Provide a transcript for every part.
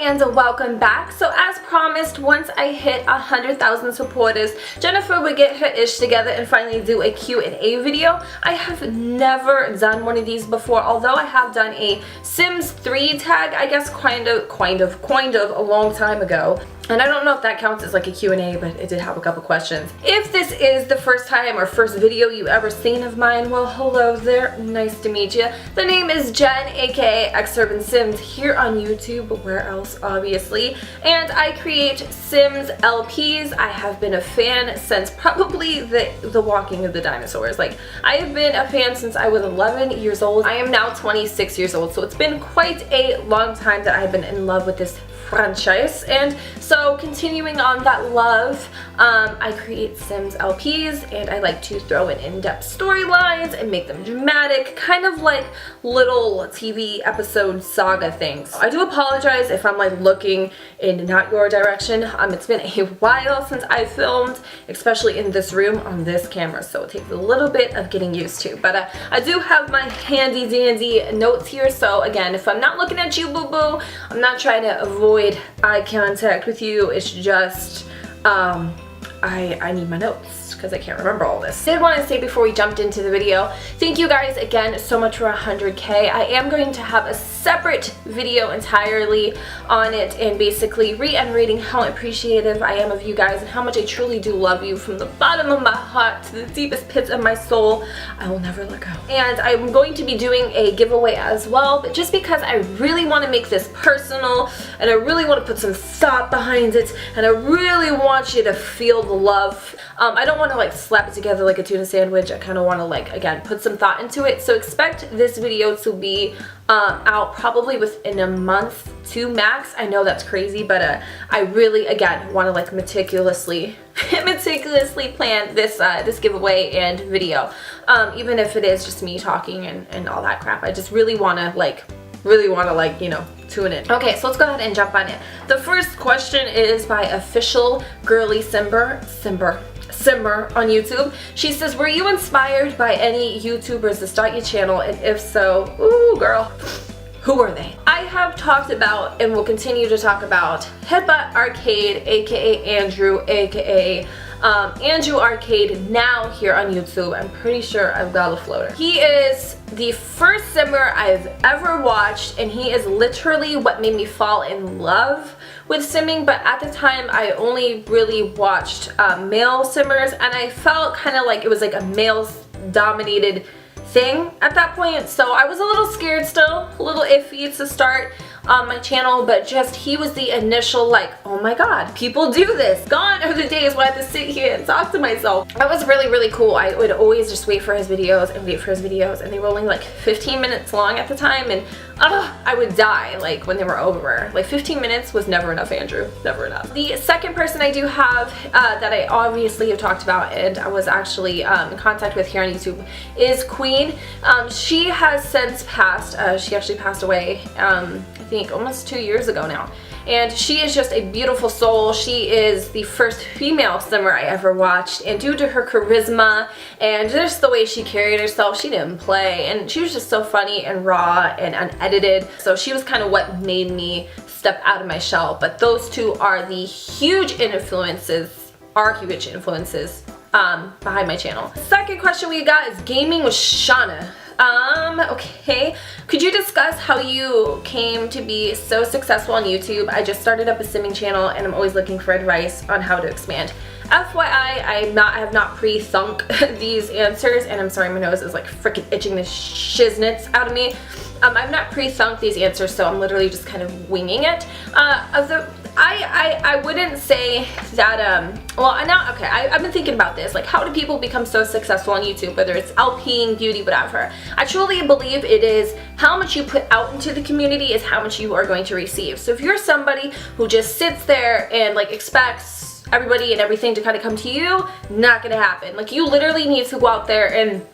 and welcome back. So as promised, once I hit 100,000 supporters, Jennifer would get her ish together and finally do a Q&A video. I have never done one of these before, although I have done a Sims 3 tag, I guess kind of a long time ago. And I don't know if that counts as like a Q&A, but it did have a couple questions. If this is the first time or first video you ever seen of mine, well, hello there, nice to meet you. The name is Jen, aka Ask Urbansims, here on YouTube, where else obviously. And I create Sims LPs. I have been a fan since probably the walking of the dinosaurs. Like, I have been a fan since I was 11 years old. I am now 26 years old, so it's been quite a long time that I've been in love with this franchise. And so continuing on that love, I create Sims LPs and I like to throw in depth storylines and make them dramatic, kind of like little TV episode saga things. I do apologize if I'm like looking in not your direction. It's been a while since I filmed, especially in this room on this camera, so it takes a little bit of getting used to. But I do have my handy dandy notes here, so again, if I'm not looking at you, boo boo, I'm not trying to avoid eye contact with you. It's just I need my notes because I can't remember all this. I did want to say before we jumped into the video, thank you guys again so much for 100K. I am going to have a separate video entirely on it and basically reiterating how appreciative I am of you guys and how much I truly do love you from the bottom of my heart to the deepest pits of my soul. I will never let go. And I'm going to be doing a giveaway as well, but just because I really want to make this personal and I really want to put some thought behind it and I really want you to feel the love. I don't want to like slap it together like a tuna sandwich. I kind of want to like, again, put some thought into it. So expect this video to be out probably within a month to max. I know that's crazy, but I really, again, want to like meticulously plan this this giveaway and video, even if it is just me talking and all that crap. I just really want to like you know, tune in. Okay, so let's go ahead and jump on it. The first question is by official girly Simber on YouTube. She says, were you inspired by any YouTubers to start your channel, and if so, ooh girl, who were they? I have talked about and will continue to talk about Headbutt Arcade, aka Andrew, aka Andrew Arcade, now here on YouTube. I'm pretty sure I've got a floater. He is the first Simmer I've ever watched, and he is literally what made me fall in love with simming. But at the time I only really watched male simmers, and I felt kind of like it was like a male dominated thing at that point, so I was a little scared still, a little iffy to start my channel, but just he was the initial like, oh my god, people do this. Gone are the days where I have to sit here and talk to myself. That was really cool. I would always just wait for his videos and they were only like 15 minutes long at the time, and I would die like when they were over. Like 15 minutes was never enough, Andrew, never enough. The second person I do have that I obviously have talked about and I was actually in contact with here on YouTube is Queen. She has since passed. She actually passed away I think almost 2 years ago now, and she is just a beautiful soul. She is the first female Simmer I ever watched, and due to her charisma and just the way she carried herself, she didn't play, and she was just so funny and raw and unedited. So she was kind of what made me step out of my shell. But those two are the huge influences behind my channel. Second question we got is gaming with Shauna. Okay, could you discuss how you came to be so successful on YouTube? I just started up a simming channel and I'm always looking for advice on how to expand. FYI, I have not pre-thunk these answers, and I'm sorry, my nose is like freaking itching the shiznits out of me. I've not pre-thunk these answers, so I'm literally just kind of winging it. I wouldn't say that, okay, I've been thinking about this, like how do people become so successful on YouTube, whether it's LPing, beauty, whatever. I truly believe it is how much you put out into the community is how much you are going to receive. So if you're somebody who just sits there and like expects everybody and everything to kind of come to you, not gonna happen. Like, you literally need to go out there and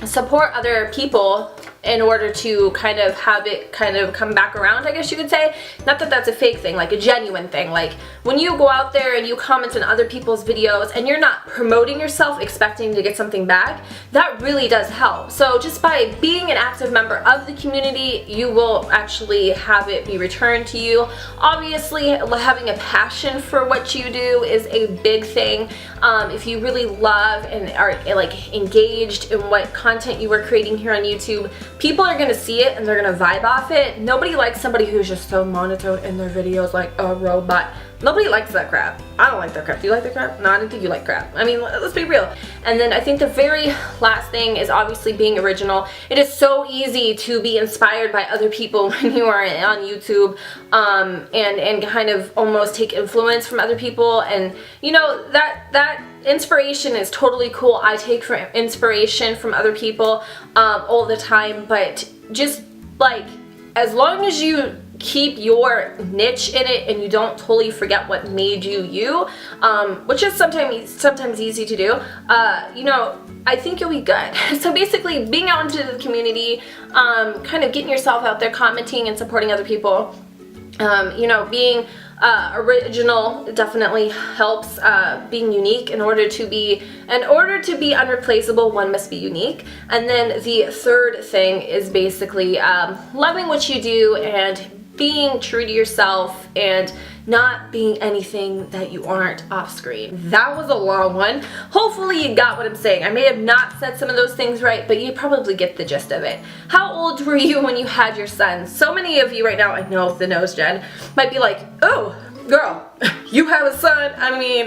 support other people in order to kind of have it kind of come back around, I guess you could say. Not that that's a fake thing, like a genuine thing. Like when you go out there and you comment on other people's videos and you're not promoting yourself expecting to get something back, that really does help. So just by being an active member of the community, you will actually have it be returned to you. Obviously, having a passion for what you do is a big thing. If you really love and are like engaged in what content you are creating here on YouTube, people are going to see it and they're going to vibe off it. Nobody likes somebody who's just so monotone in their videos like a robot. Nobody likes that crap. I don't like that crap. Do you like that crap? No, I didn't think you like crap. I mean, let's be real. And then I think the very last thing is obviously being original. It is so easy to be inspired by other people when you are on YouTube, and kind of almost take influence from other people. And you know, that inspiration is totally cool. I take inspiration from other people all the time, but just like as long as you keep your niche in it and you don't totally forget what made you you, which is sometimes easy to do, you know, I think you'll be good. So basically being out into the community, kind of getting yourself out there, commenting and supporting other people, you know, being original definitely helps. Being unique, in order to be unreplaceable, one must be unique. And then the third thing is basically loving what you do and being true to yourself and not being anything that you aren't off screen. That was a long one. Hopefully you got what I'm saying. I may have not said some of those things right, but you probably get the gist of it. How old were you when you had your son? So many of you right now, I know the nose gen, might be like, oh, girl, you have a son. I mean,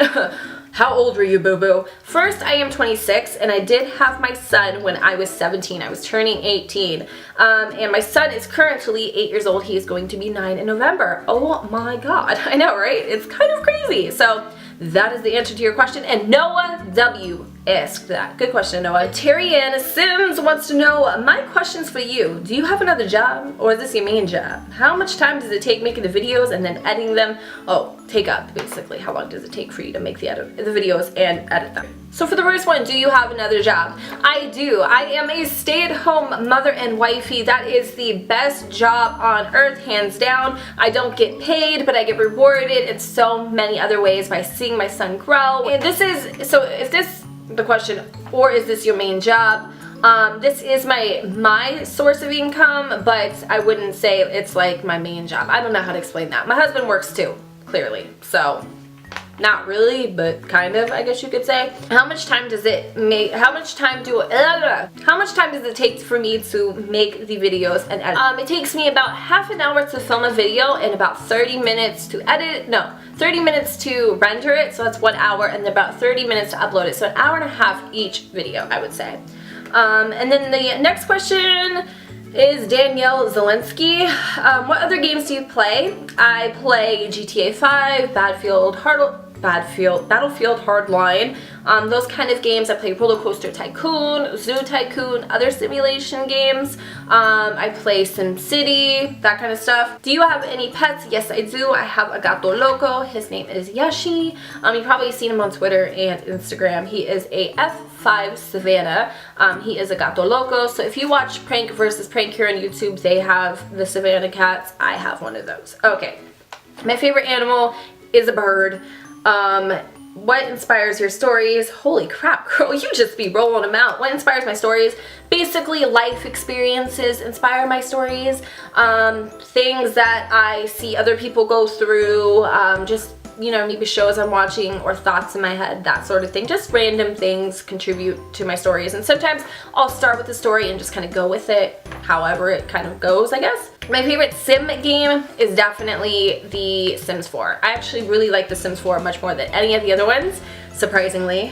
how old were you, boo-boo? First, I am 26, and I did have my son when I was 17. I was turning 18. And my son is currently 8 years old. He is going to be 9 in November. Oh my God. I know, right? It's kind of crazy. So that is the answer to your question. And Noah W. asked that. Good question, Noah. Terry Ann Sims wants to know, my question's for you. Do you have another job, or is this your main job? How much time does it take making the videos and then editing them? Oh, take up, basically. How long does it take for you to make the videos and edit them? So for the first one, do you have another job? I do. I am a stay-at-home mother and wifey. That is the best job on earth, hands down. I don't get paid, but I get rewarded in so many other ways by seeing my son grow. And this is, so if this, the question, or is this your main job? This is my source of income, but I wouldn't say it's like my main job. I don't know how to explain that. My husband works too, clearly, so not really, but kind of, I guess you could say. How much time does it make, how much time does it take for me to make the videos and edit? It takes me about half an hour to film a video and about 30 minutes to edit, no, 30 minutes to render it, so that's 1 hour, and then about 30 minutes to upload it, so an hour and a half each video, I would say. And then the next question is Danielle Zelensky. What other games do you play? I play GTA 5, Battlefield Hardline, those kind of games. I play Roller Coaster Tycoon, Zoo Tycoon, other simulation games. I play SimCity, that kind of stuff. Do you have any pets? Yes, I do. I have a gato loco. His name is Yashi. You've probably seen him on Twitter and Instagram. He is a F5 Savannah. He is a gato loco. So if you watch Prank versus Prank here on YouTube, they have the Savannah cats. I have one of those. Okay. My favorite animal is a bird. What inspires your stories? Holy crap, girl, you just be rolling them out. What inspires my stories? Basically, life experiences inspire my stories. Things that I see other people go through, just, you know, maybe shows I'm watching or thoughts in my head, that sort of thing. Just random things contribute to my stories. And sometimes I'll start with the story and just kind of go with it, however it kind of goes, I guess. My favorite sim game is definitely The Sims 4. I actually really like The Sims 4 much more than any of the other ones, surprisingly.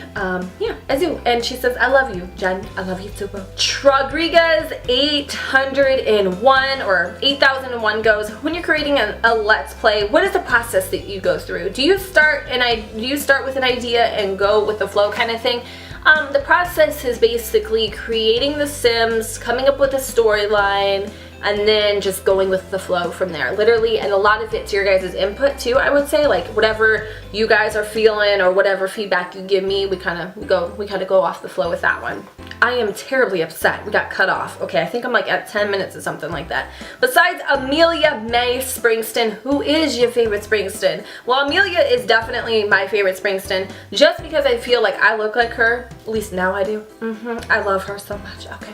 Yeah, I do. And she says, I love you, Jen. I love you too, bro. Trudriga's 801 or 8001 goes, when you're creating a Let's Play, what is the process that you go through? Do you start with an idea and go with the flow kind of thing? The process is basically creating the Sims, coming up with a storyline, and then just going with the flow from there, literally. And a lot of it's your guys' input too, I would say. Like whatever you guys are feeling or whatever feedback you give me, we kind of go off the flow with that one. I am terribly upset we got cut off. Okay, I think I'm like at 10 minutes or something like that. Besides Amelia May Springston, who is your favorite Springston? Well, Amelia is definitely my favorite Springston, just because I feel like I look like her. At least now I do. I love her so much. Okay,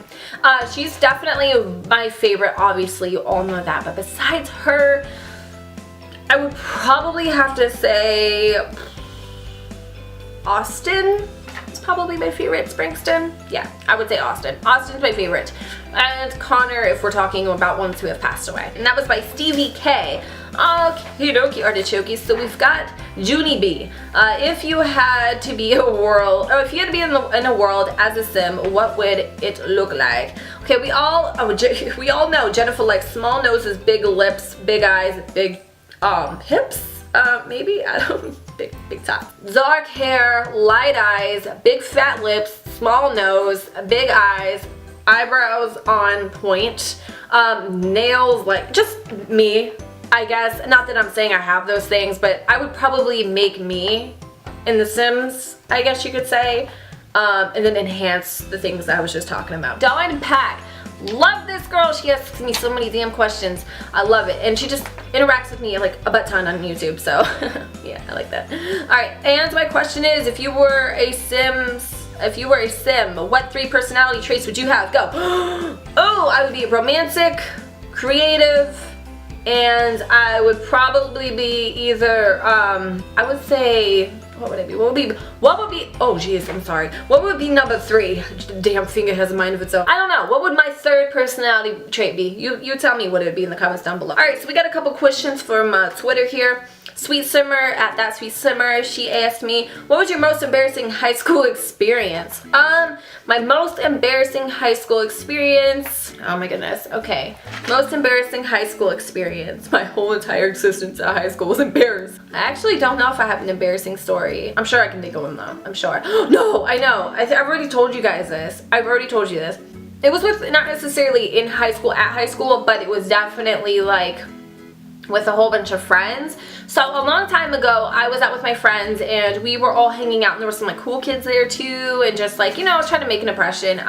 she's definitely my favorite. Obviously, you all know that. But besides her, I would probably have to say Austin. Probably my favorite Springston. Yeah, I would say Austin. Austin's my favorite. And Connor, if we're talking about ones who have passed away. And that was by Stevie K. Okie dokie artichokes. So we've got Junie B. If you had to be in a world as a sim, what would it look like? Okay, we all know Jennifer likes small noses, big lips, big eyes, big hips. Maybe, I don't know, big top. Dark hair, light eyes, big fat lips, small nose, big eyes, eyebrows on point, nails, like just me, I guess. Not that I'm saying I have those things, but I would probably make me in The Sims, I guess you could say, and then enhance the things that I was just talking about. Dawn Pack. Love this girl. She asks me so many damn questions. I love it. And she just interacts with me like a butt ton on YouTube. So yeah, I like that. Alright, and my question is, if you were a sim, what 3 personality traits would you have? Go. Oh, I would be romantic, creative, and I would probably be either, I would say, what would I be? Oh geez, I'm sorry. What would be number 3? Damn finger has a mind of its own. I don't know. What would my 3rd personality trait be? You tell me what it would be in the comments down below. Alright, so we got a couple questions from Twitter here. Sweet Simmer at That Sweet Simmer, she asked me, what was your most embarrassing high school experience? My most embarrassing high school experience, oh my goodness, okay. Most embarrassing high school experience. My whole entire existence at high school was embarrassed. I actually don't know if I have an embarrassing story. I'm sure I can think of one though, I'm sure. No, I know, I've already told you guys this. I've already told you this. It was with, not necessarily in high school, but it was definitely like with a whole bunch of friends. So a long time ago, I was out with my friends and we were all hanging out, and there were some like cool kids there too, and just like, you know, I was trying to make an impression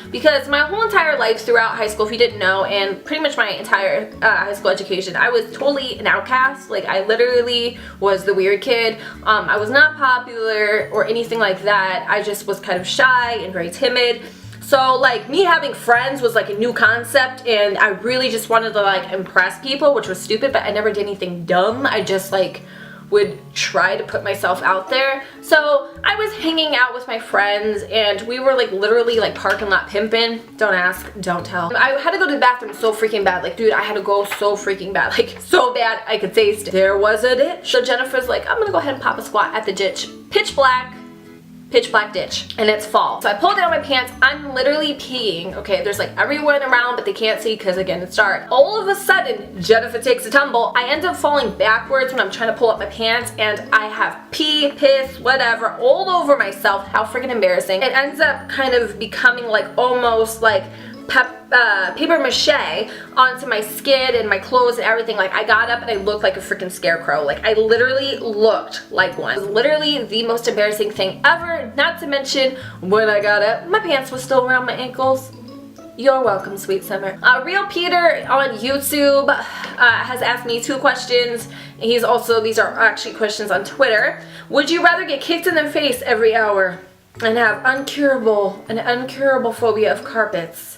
because my whole entire life throughout high school, if you didn't know, and pretty much my entire high school education, I was totally an outcast. Like I literally was the weird kid. I was not popular or anything like that. I just was kind of shy and very timid. So like me having friends was like a new concept, and I really just wanted to like impress people, which was stupid, but I never did anything dumb. I just like would try to put myself out there. So I was hanging out with my friends and we were like literally like parking lot pimping. Don't ask, don't tell. I had to go to the bathroom so freaking bad. Like dude, I had to go so freaking bad. Like so bad I could taste it. There was a ditch. So Jennifer's like, I'm gonna go ahead and pop a squat at the ditch. Pitch black ditch, and it's fall. So I pull down my pants, I'm literally peeing, okay, there's like everyone around but they can't see because again it's dark. All of a sudden Jennifer takes a tumble. I end up falling backwards when I'm trying to pull up my pants, and I have pee, piss, whatever all over myself. How freaking embarrassing. It ends up kind of becoming like almost like paper mache onto my skin and my clothes and everything. Like I got up and I looked like a freaking scarecrow. Like I literally looked like one. It was literally the most embarrassing thing ever. Not to mention when I got up, my pants were still around my ankles. You're welcome, Sweet Summer. Real Peter on YouTube has asked me 2 questions. These are actually questions on Twitter. Would you rather get kicked in the face every hour and have an uncurable phobia of carpets?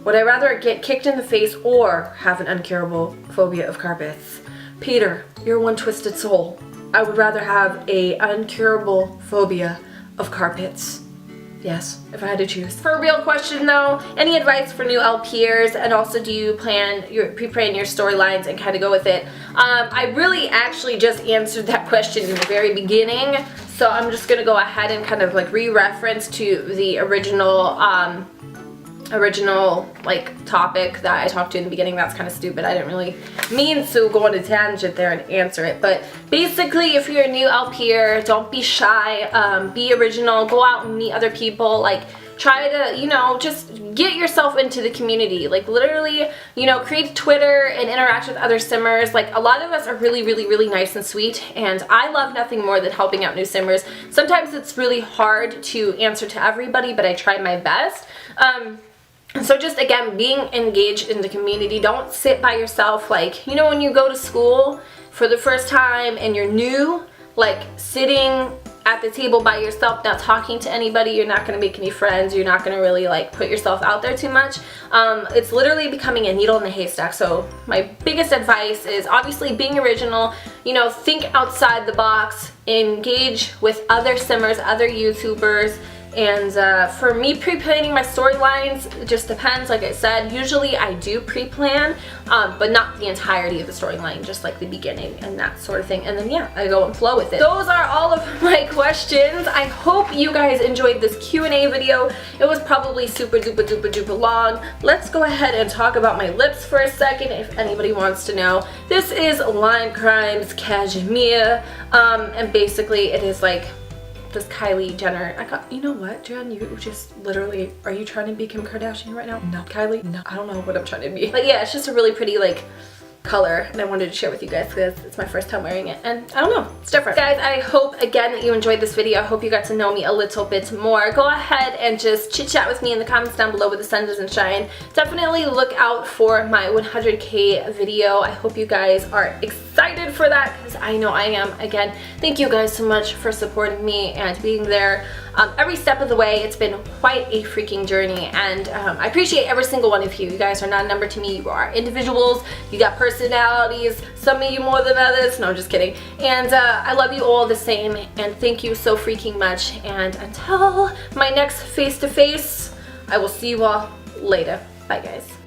Would I rather get kicked in the face or have an uncurable phobia of carpets? Peter, you're one twisted soul. I would rather have a uncurable phobia of carpets. Yes, if I had to choose. For a real question though, any advice for new LPers, and also do you pre-plan your storylines and kind of go with it? I really actually just answered that question in the very beginning, so I'm just gonna go ahead and kind of like re-reference to the original like topic that I talked to in the beginning. That's kind of stupid. I didn't really mean to go on a tangent there and answer it, but basically if you're a new LPer, don't be shy, be original, go out and meet other people, like try to, you know, just get yourself into the community. Like literally, you know, create Twitter and interact with other simmers. Like a lot of us are really, really, really nice and sweet, and I love nothing more than helping out new simmers. Sometimes it's really hard to answer to everybody, but I try my best. So just again, being engaged in the community. Don't sit by yourself. Like, you know, when you go to school for the first time and you're new, like sitting at the table by yourself, not talking to anybody, you're not going to make any friends, you're not going to really like put yourself out there too much. It's literally becoming a needle in a haystack. So my biggest advice is obviously being original, you know, think outside the box, engage with other simmers, other YouTubers. And for me, pre-planning my storylines, it just depends. Like I said, usually I do pre-plan, but not the entirety of the storyline, just like the beginning and that sort of thing. And then yeah, I go and flow with it. Those are all of my questions. I hope you guys enjoyed this Q&A video. It was probably super duper duper duper long. Let's go ahead and talk about my lips for a second if anybody wants to know. This is Lime Crimes Cashmere, and basically it is like this Kylie Jenner. You know what, Jen? You just literally, are you trying to be Kim Kardashian right now? No. Kylie? No. I don't know what I'm trying to be. But yeah, it's just a really pretty like color, and I wanted to share with you guys because it's my first time wearing it, and I don't know, it's different. Guys, I hope again that you enjoyed this video. I hope you got to know me a little bit more. Go ahead and just chit chat with me in the comments down below where the sun doesn't shine. Definitely look out for my 100K video. I hope you guys are excited for that because I know I am. Again, thank you guys so much for supporting me and being there every step of the way. It's been quite a freaking journey, and I appreciate every single one of you. You guys are not a number to me. You are individuals. You got personalities. Some of you more than others. No, I'm just kidding. And I love you all the same, and thank you so freaking much. And until my next face-to-face, I will see you all later. Bye, guys.